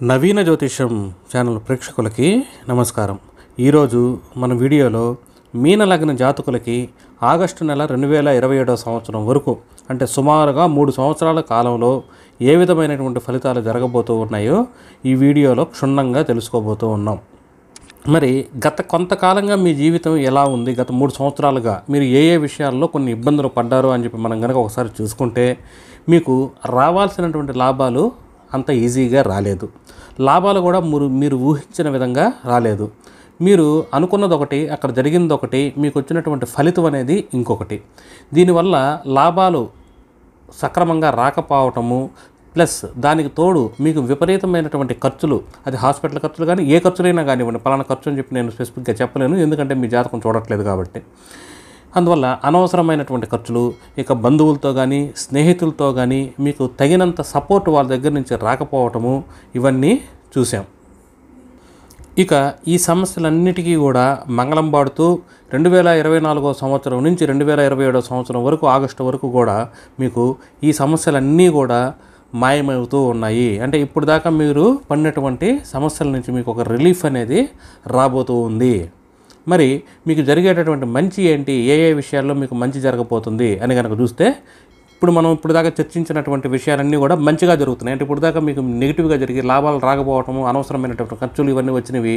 నవీన జ్యోతిష్యం ఛానల్ ప్రేక్షకులకి నమస్కారం. ఈరోజు మన వీడియోలో మీన లగ్న జాతకులకి ఆగస్టు నెల 2027 సంవత్సరం వరకు అంటే సుమారుగా 3 సంవత్సరాల కాలంలో ఏ విధమైనటువంటి ఫలితాలు జరగబోతూ ఉన్నాయో ఈ వీడియోలో క్షుణ్ణంగా తెలుసుకోబోతూ ఉన్నాం. మరి గత కొంతకాలంగా మీ జీవితం ఎలా ఉంది, గత 3 సంవత్సరాలుగా మీరు ఏ విషయాల్లో కొన్ని ఇబ్బందులు పడ్డారు అని చెప్పి మనం కనుక ఒకసారి చూసుకుంటే మీకు రావాల్సినటువంటి లాభాలు అంత ఈజీగా రాలేదు. లాభాలు కూడా మీరు ఊహించిన విధంగా రాలేదు. మీరు అనుకున్నది ఒకటి, అక్కడ జరిగింది ఒకటి, మీకు వచ్చినటువంటి ఫలితం అనేది ఇంకొకటి. దీనివల్ల లాభాలు సక్రమంగా రాకపోవటము ప్లస్ దానికి తోడు మీకు విపరీతమైనటువంటి ఖర్చులు, అది హాస్పిటల్ ఖర్చులు కానీ ఏ ఖర్చులైనా కానివ్వండి, పలానా ఖర్చు అని చెప్పి నేను స్పెసిఫిక్గా చెప్పలేను ఎందుకంటే మీ జాతకం చూడట్లేదు కాబట్టి. అందువల్ల అనవసరమైనటువంటి ఖర్చులు, ఇక బంధువులతో కానీ స్నేహితులతో కానీ మీకు తగినంత సపోర్ట్ వాళ్ళ దగ్గర నుంచి రాకపోవటము, ఇవన్నీ చూసాం. ఇక ఈ సమస్యలన్నిటికీ కూడా మంగళం పాడుతూ 2024 సంవత్సరం నుంచి 2027 సంవత్సరం వరకు ఆగస్టు వరకు కూడా మీకు ఈ సమస్యలన్నీ కూడా మాయమవుతూ ఉన్నాయి. అంటే ఇప్పుడు దాకా మీరు పడినటువంటి సమస్యల నుంచి మీకు ఒక రిలీఫ్ అనేది రాబోతూ ఉంది. మరి మీకు జరిగేటటువంటి మంచి ఏంటి, ఏ విషయాల్లో మీకు మంచి జరగబోతుంది అని కనుక చూస్తే ఇప్పుడు దాకా చర్చించినటువంటి విషయాలన్నీ కూడా మంచిగా జరుగుతున్నాయి. అంటే ఇప్పుడు దాకా మీకు నెగిటివ్గా జరిగి లాభాలు రాకపోవటము, అనవసరమైనటువంటి ఖర్చులు ఇవన్నీ వచ్చినవి,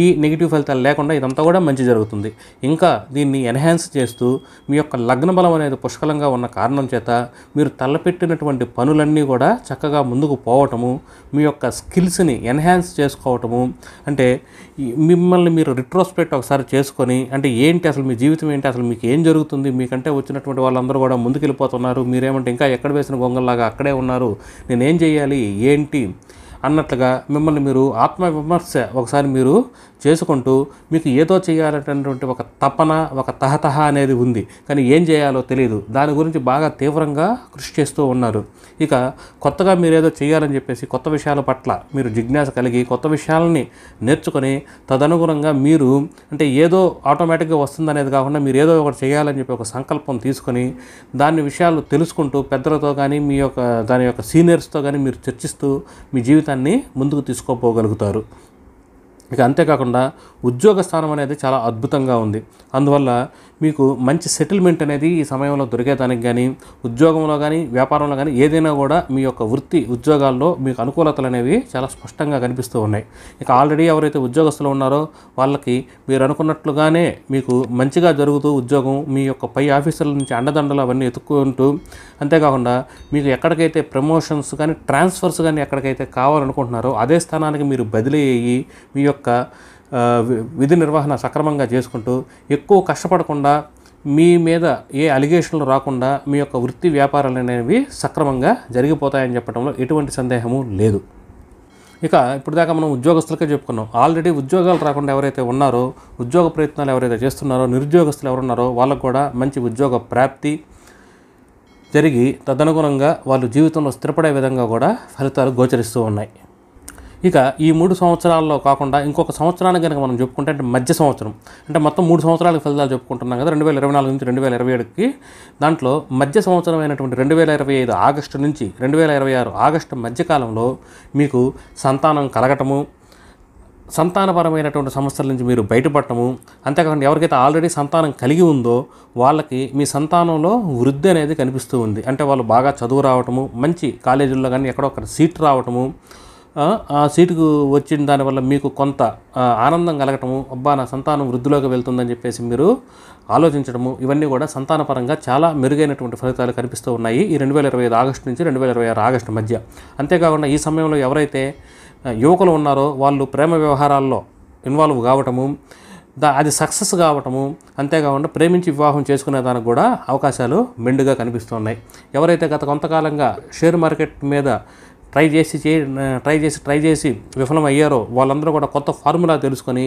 ఈ నెగిటివ్ ఫలితాలు లేకుండా ఇదంతా కూడా మంచి జరుగుతుంది. ఇంకా దీన్ని ఎన్హాన్స్ చేస్తూ మీ యొక్క లగ్న బలం అనేది పుష్కలంగా ఉన్న కారణం చేత మీరు తలపెట్టినటువంటి పనులన్నీ కూడా చక్కగా ముందుకు పోవటము, మీ యొక్క స్కిల్స్ని ఎన్హాన్స్ చేసుకోవటము, అంటే మిమ్మల్ని మీరు రిట్రోస్పెక్ట్ ఒకసారి చేసుకొని అంటే ఏంటి అసలు మీ జీవితం ఏంటి, అసలు మీకు ఏం జరుగుతుంది, మీకంటే వచ్చినటువంటి వాళ్ళందరూ కూడా ముందుకెళ్ళిపోతున్నారు, మీరేమంటే ఇంకా ఎక్కడ వేసిన గొంగల్లాగా అక్కడే ఉన్నారు, నేనేం చేయాలి ఏంటి అన్నట్లుగా మిమ్మల్ని మీరు ఆత్మవిమర్శ ఒకసారి మీరు చేసుకుంటూ మీకు ఏదో చేయాలనేటువంటి ఒక తపన, ఒక తహతహ అనేది ఉంది, కానీ ఏం చేయాలో తెలియదు. దాని గురించి బాగా తీవ్రంగా కృషి చేస్తూ ఉన్నారు. ఇక కొత్తగా మీరు ఏదో చేయాలని చెప్పేసి కొత్త విషయాల పట్ల మీరు జిజ్ఞాస కలిగి కొత్త విషయాలని నేర్చుకొని తదనుగుణంగా మీరు అంటే ఏదో ఆటోమేటిక్గా వస్తుందనేది కాకుండా మీరు ఏదో ఒకటి చేయాలని చెప్పి ఒక సంకల్పం తీసుకొని దాని విషయాలు తెలుసుకుంటూ పెద్దలతో కానీ మీ యొక్క దాని యొక్క సీనియర్స్తో కానీ మీరు చర్చిస్తూ మీ జీవితాన్ని ముందుకు తీసుకోపోగలుగుతారు. ఇక అంతేకాకుండా ఉద్యోగ స్థానం అనేది చాలా అద్భుతంగా ఉంది. అందువల్ల మీకు మంచి సెటిల్మెంట్ అనేది ఈ సమయంలో దొరికేదానికి కానీ ఉద్యోగంలో కానీ వ్యాపారంలో కానీ ఏదైనా కూడా మీ యొక్క వృత్తి ఉద్యోగాల్లో మీకు అనుకూలతలు అనేవి చాలా స్పష్టంగా కనిపిస్తూ ఉన్నాయి. ఇక ఆల్రెడీ ఎవరైతే ఉద్యోగస్తులు ఉన్నారో వాళ్ళకి మీరు అనుకున్నట్లుగానే మీకు మంచిగా జరుగుతూ ఉద్యోగం, మీ యొక్క పై ఆఫీసర్ల నుంచి అండదండలు అవన్నీ ఎత్తుక్కుంటూ, అంతేకాకుండా మీకు ఎక్కడికైతే ప్రమోషన్స్ కానీ ట్రాన్స్ఫర్స్ కానీ ఎక్కడికైతే కావాలనుకుంటున్నారో అదే స్థానానికి మీరు బదిలీ అయ్యి మీ యొక్క విధి నిర్వహణ సక్రమంగా చేసుకుంటూ ఎక్కువ కష్టపడకుండా మీ మీద ఏ అలిగేషన్లు రాకుండా మీ యొక్క వృత్తి వ్యాపారాలు అనేవి సక్రమంగా జరిగిపోతాయని చెప్పడంలో ఎటువంటి సందేహము లేదు. ఇక ఇప్పుడు దాకా మనం ఉద్యోగస్తులకే చెప్పుకున్నాం. ఆల్రెడీ ఉద్యోగాలు రాకుండా ఎవరైతే ఉన్నారో, ఉద్యోగ ప్రయత్నాలు ఎవరైతే చేస్తున్నారో, నిరుద్యోగస్తులు ఎవరున్నారో వాళ్ళకు కూడా మంచి ఉద్యోగ ప్రాప్తి జరిగి తదనుగుణంగా వాళ్ళు జీవితంలో స్థిరపడే విధంగా కూడా ఫలితాలు గోచరిస్తూ ఉన్నాయి. ఇక ఈ 3 సంవత్సరాల్లో కాకుండా ఇంకొక సంవత్సరానికి కనుక మనం చెప్పుకుంటే అంటే మధ్య సంవత్సరం, అంటే మొత్తం 3 సంవత్సరాలకు ఫలితాలు చెప్పుకుంటున్నాం కదా 2024 నుంచి 2027కి. దాంట్లో మధ్య సంవత్సరం అయినటువంటి 2025 ఆగస్టు నుంచి 2026 ఆగస్టు మధ్యకాలంలో మీకు సంతానం కలగటము, సంతానపరమైనటువంటి సమస్యల నుంచి మీరు బయటపడటము, అంతేకాకుండా ఎవరికైతే ఆల్రెడీ సంతానం కలిగి ఉందో వాళ్ళకి మీ సంతానంలో వృద్ధి అనేది కనిపిస్తూ ఉంది. అంటే వాళ్ళు బాగా చదువు రావటము, మంచి కాలేజీల్లో కానీ ఎక్కడో ఒక సీట్ రావటము, ఆ సీటుకు వచ్చిన దానివల్ల మీకు కొంత ఆనందం కలగటము, అబ్బా నా సంతానం వృద్ధిలోకి వెళ్తుందని చెప్పేసి మీరు ఆలోచించడము, ఇవన్నీ కూడా సంతానపరంగా చాలా మెరుగైనటువంటి ఫలితాలు కనిపిస్తూ ఉన్నాయి ఈ 2025 ఆగస్టు నుంచి 2026 ఆగస్టు మధ్య. అంతేకాకుండా ఈ సమయంలో ఎవరైతే యువకులు ఉన్నారో వాళ్ళు ప్రేమ వ్యవహారాల్లో ఇన్వాల్వ్ కావటము, అది సక్సెస్ కావటము, అంతేకాకుండా ప్రేమించి వివాహం చేసుకునే దానికి కూడా అవకాశాలు మెండుగా కనిపిస్తున్నాయి. ఎవరైతే గత కొంతకాలంగా షేర్ మార్కెట్ మీద ట్రై చేసి విఫలం అయ్యారో వాళ్ళందరూ కూడా కొత్త ఫార్ములా తెలుసుకొని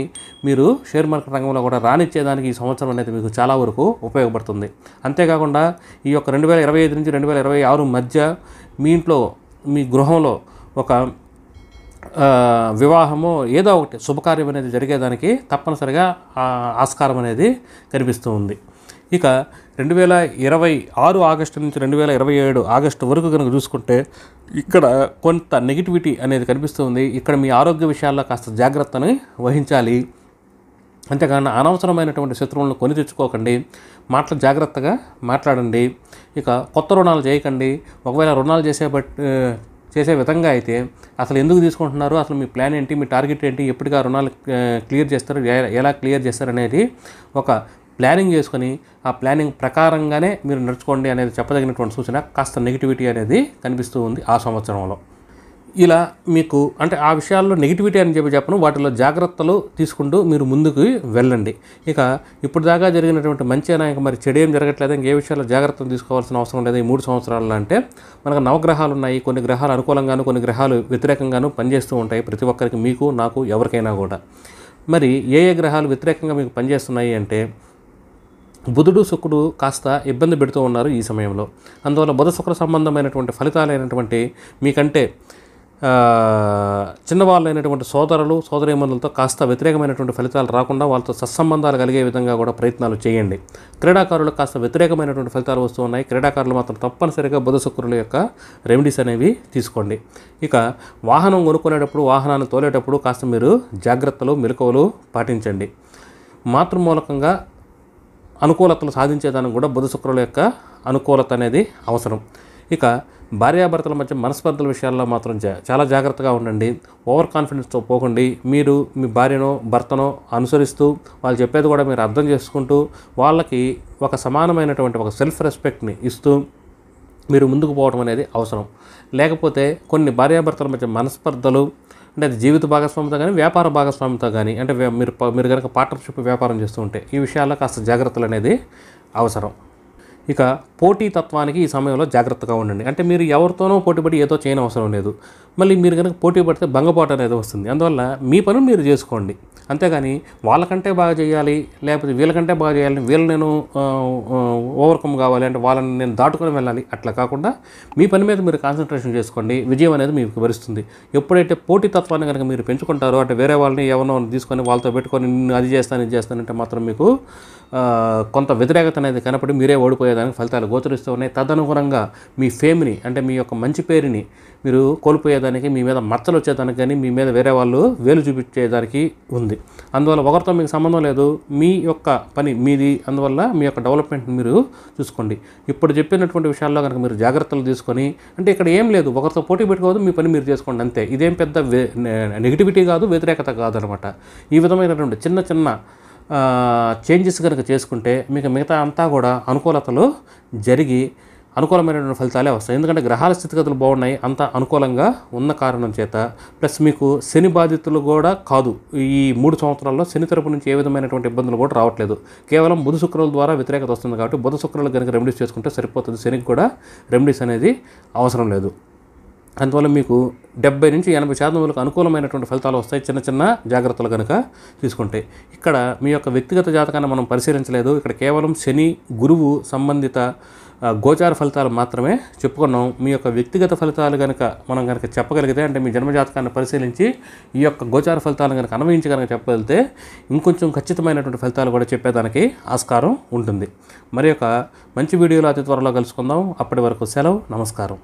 మీరు షేర్ మార్కెట్ రంగంలో కూడా రానిచ్చేదానికి ఈ సంవత్సరం అనేది మీకు చాలా వరకు ఉపయోగపడుతుంది. అంతేకాకుండా ఈ యొక్క 2025 నుంచి 2026 మధ్య మీ ఇంట్లో మీ గృహంలో ఒక వివాహము ఏదో ఒకటి శుభకార్యం అనేది జరిగేదానికి తప్పనిసరిగా ఆస్కారం అనేది కనిపిస్తూ ఉంది. ఇక 2026 ఆగస్టు నుంచి 2027 ఆగస్టు వరకు కనుక చూసుకుంటే ఇక్కడ కొంత నెగిటివిటీ అనేది కనిపిస్తుంది. ఇక్కడ మీ ఆరోగ్య విషయాల్లో కాస్త జాగ్రత్తని వహించాలి. అంతేకాని అనవసరమైనటువంటి శత్రువులను కొని తెచ్చుకోకండి. మాటలు జాగ్రత్తగా మాట్లాడండి. ఇక కొత్త రుణాలు చేయకండి. ఒకవేళ రుణాలు చేసే విధంగా అయితే అసలు ఎందుకు తీసుకుంటున్నారు, అసలు మీ ప్లాన్ ఏంటి, మీ టార్గెట్ ఏంటి, ఎప్పటికీ ఆ రుణాలు క్లియర్ చేస్తారు, ఎలా క్లియర్ చేస్తారు అనేది ఒక ప్లానింగ్ చేసుకొని ఆ ప్లానింగ్ ప్రకారంగానే మీరు నడుచుకోండి అనేది చెప్పదగినటువంటి సూచన. కాస్త నెగిటివిటీ అనేది కనిపిస్తూ ఉంది ఆ సంవత్సరంలో. ఇలా మీకు అంటే ఆ విషయాల్లో నెగిటివిటీ అని చెప్పను, వాటిలో జాగ్రత్తలు తీసుకుంటూ మీరు ముందుకు వెళ్ళండి. ఇక ఇప్పుడు దాకా జరిగినటువంటి మంచి అయినా ఇంకా మరి చెడు ఏం జరగట్లేదు, ఇంకే విషయాల్లో జాగ్రత్తలు తీసుకోవాల్సిన అవసరం లేదు ఈ 3 సంవత్సరాల్లో. అంటే మనకు నవగ్రహాలు ఉన్నాయి. కొన్ని గ్రహాలు అనుకూలంగాను కొన్ని గ్రహాలు వ్యతిరేకంగాను పనిచేస్తూ ఉంటాయి ప్రతి ఒక్కరికి, మీకు నాకు ఎవరికైనా కూడా. మరి ఏ గ్రహాలు వ్యతిరేకంగా మీకు పనిచేస్తున్నాయి అంటే బుధుడు శుక్రుడు కాస్త ఇబ్బంది పెడుతూ ఉన్నారు ఈ సమయంలో. అందువల్ల బుధ శుక్ర సంబంధమైనటువంటి ఫలితాలైనటువంటి మీకంటే చిన్నవాళ్ళైనటువంటి సోదరులు సోదరీమణులతో కాస్త వ్యతిరేకమైనటువంటి ఫలితాలు రాకుండా వాళ్ళతో సత్సంబంధాలు కలిగే విధంగా కూడా ప్రయత్నాలు చేయండి. క్రీడాకారులకు కాస్త వ్యతిరేకమైనటువంటి ఫలితాలు వస్తూ ఉన్నాయి. క్రీడాకారులు మాత్రం తప్పనిసరిగా బుధ శుక్రుల యొక్క రెమెడీస్ అనేవి తీసుకోండి. ఇక వాహనం కొనుక్కునేటప్పుడు వాహనాన్ని తోలేటప్పుడు కాస్త మీరు జాగ్రత్తలు మెలకువలు పాటించండి. మాతృమూలకంగా అనుకూలతలు సాధించేదానికి కూడా బుధ శుక్రుల యొక్క అనుకూలత అనేది అవసరం. ఇక భార్యాభర్తల మధ్య మనస్పర్ధల విషయాల్లో మాత్రం చాలా జాగ్రత్తగా ఉండండి. ఓవర్ కాన్ఫిడెన్స్తో పోకండి. మీరు మీ భార్యనో భర్తనో అనుసరిస్తూ వాళ్ళు చెప్పేది కూడా మీరు అర్థం చేసుకుంటూ వాళ్ళకి ఒక సమానమైనటువంటి ఒక సెల్ఫ్ రెస్పెక్ట్ని ఇస్తూ మీరు ముందుకు పోవడం అనేది అవసరం. లేకపోతే కొన్ని భార్యాభర్తల మధ్య మనస్పర్ధలు అంటే అది జీవిత భాగస్వామితో కానీ వ్యాపార భాగస్వామితో కానీ అంటే మీరు కనుక పార్ట్నర్షిప్ వ్యాపారం చేస్తూ ఉంటే ఈ విషయాల్లో కాస్త జాగ్రత్తలు అనేది అవసరం. ఇక పోటీ తత్వానికి ఈ సమయంలో జాగ్రత్తగా ఉండండి. అంటే మీరు ఎవరితోనో పోటీపడి ఏదో చేయని అవసరం లేదు. మళ్ళీ మీరు కనుక పోటీ పడితే భంగపాటు అనేది వస్తుంది. అందువల్ల మీ పనులు మీరు చేసుకోండి. అంతేగాని వాళ్ళకంటే బాగా చేయాలి లేకపోతే వీళ్ళకంటే బాగా చేయాలి, వీళ్ళు నేను ఓవర్కమ్ కావాలి అంటే వాళ్ళని నేను దాటుకొని వెళ్ళాలి అట్లా కాకుండా మీ పని మీద మీరు కాన్సన్ట్రేషన్ చేసుకోండి. విజయం అనేది మీకు వరిస్తుంది. ఎప్పుడైతే పోటీ తత్వాన్ని కనుక మీరు పెంచుకుంటారో అంటే వేరే వాళ్ళని ఎవరినో తీసుకొని వాళ్ళతో పెట్టుకొని అది చేస్తాను ఇది చేస్తానంటే మాత్రం మీకు కొంత వ్యతిరేకత అనేది కనపడి మీరే ఓడిపోయేదానికి ఫలితాలు గోచరిస్తూ ఉన్నాయి. తదనుగుణంగా మీ ఫేమ్ని అంటే మీ యొక్క మంచి పేరుని మీరు కోల్పోయేదానికి, మీ మీద మచ్చలు వచ్చేదానికి కానీ మీ మీద వేరే వాళ్ళు వేలు చూపించేదానికి ఉంది. అందువల్ల ఒకరితో మీకు సంబంధం లేదు, మీ యొక్క పని మీది. అందువల్ల మీ యొక్క డెవలప్మెంట్ మీరు చూసుకోండి. ఇప్పుడు చెప్పినటువంటి విషయాల్లో కనుక మీరు జాగ్రత్తలు తీసుకొని అంటే ఇక్కడ ఏం లేదు, ఒకరితో పోటీ పెట్టుకోవద్దు, మీ పని మీరు చేసుకోండి అంతే. ఇదేం పెద్ద నెగిటివిటీ కాదు, వ్యతిరేకత కాదు అనమాట. ఈ విధమైనటువంటి చిన్న చిన్న చేంజెస్ కనుక చేసుకుంటే మీకు మిగతా అంతా కూడా అనుకూలతలు జరిగి అనుకూలమైనటువంటి ఫలితాలే వస్తాయి. ఎందుకంటే గ్రహాల స్థితిగతులు బాగున్నాయి, అంత అనుకూలంగా ఉన్న కారణం చేత. ప్లస్ మీకు శని బాధితులు కూడా కాదు. ఈ 3 సంవత్సరాల్లో శని తరపు నుంచి ఏ విధమైనటువంటి ఇబ్బందులు కూడా రావట్లేదు. కేవలం బుధ శుక్రుల ద్వారా వ్యతిరేకత వస్తుంది కాబట్టి బుధ శుక్రులు కనుక రెమెడీస్ చేసుకుంటే సరిపోతుంది. శనికి కూడా రెమెడీస్ అనేది అవసరం లేదు. అందువల్ల మీకు 70 నుంచి 80% వరకు అనుకూలమైనటువంటి ఫలితాలు వస్తాయి చిన్న చిన్న జాగ్రత్తలు కనుక తీసుకుంటే. ఇక్కడ మీ యొక్క వ్యక్తిగత జాతకాన్ని మనం పరిశీలించలేదు. ఇక్కడ కేవలం శని గురువు సంబంధిత గోచార ఫలితాలు మాత్రమే చెప్పుకున్నాం. మీ యొక్క వ్యక్తిగత ఫలితాలు కనుక మనం కనుక చెప్పగలిగితే అంటే మీ జన్మజాతకాన్ని పరిశీలించి ఈ యొక్క గోచార ఫలితాలను కనుక అన్వయించి కనుక చెప్పగలిగితే ఇంకొంచెం ఖచ్చితమైనటువంటి ఫలితాలు కూడా చెప్పేదానికి ఆస్కారం ఉంటుంది. మరి యొక్క మంచి వీడియోలో అతి త్వరలో కలుసుకుందాం. అప్పటి వరకు సెలవు, నమస్కారం.